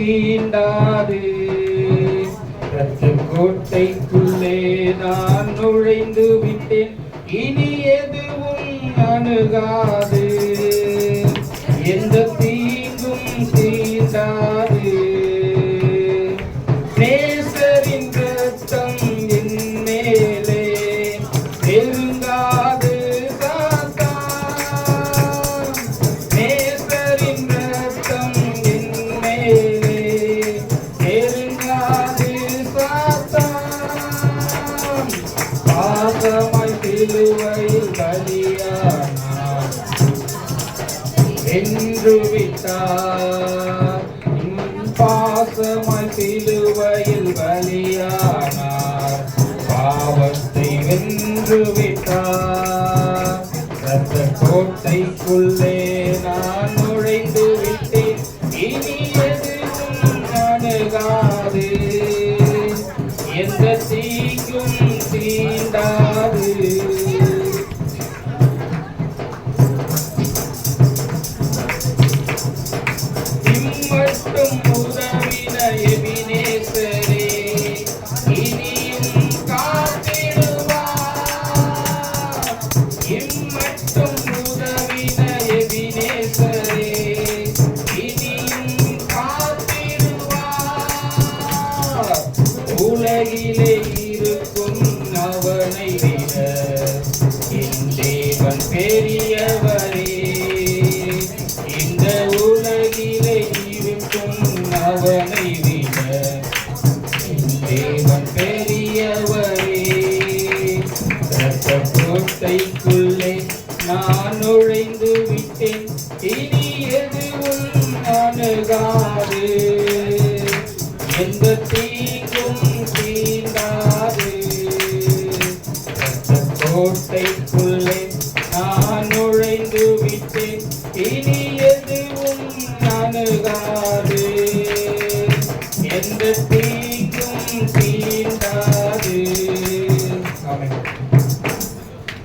தீண்டாது. கோட்டைக்குள்ளே நான் நுழைந்து விட்டேன், இனி எதுவும் அணுகாது. எந்த தீங்கும் தீண்டாது. நேசரின் ரத்தம் என் மேலே நெருங்காது சாத்தான். நேசரின் ரத்தம் என் மேலே நெருங்காது சாத்தான். பாசமாய் சிலுவையில் பலியானார், வென்று விட்டார். பாசமாய் சிலுவையில் பலியானார், பாவத்தை வென்று விட்டார். இரத்த கோட்டைக்குள்ளே நான் நுழைந்து விட்டேன், இனி எதுவும் அணுகாது. எந்த தீங்கும் தீண்டாது. இம்மட்டும் உதவின எபினேசரே, இனியும் காத்திடுவார். இம்மட்டும் உதவின எபினேசரே, இனியும் காத்திடுவார். உலகிலே இருக்கும் அவனை விட என் தேவன் பெரியவரே. இந்த உலகிலே இருக்கும் அவனை விட என் தேவன் பெரியவரே. இரத்த கோட்டைக்குள்ளே நான் நுழைந்து விட்டேன், இனி எதுவும் அணுகாது. எந்த தீங்கும் தீண்டாது. இரத்த கோட்டைக்குள்ளே நான் நுழைந்து விட்டேன், இனி எதுவும் அணுகாது. எந்த தீங்கும் தீண்டாது.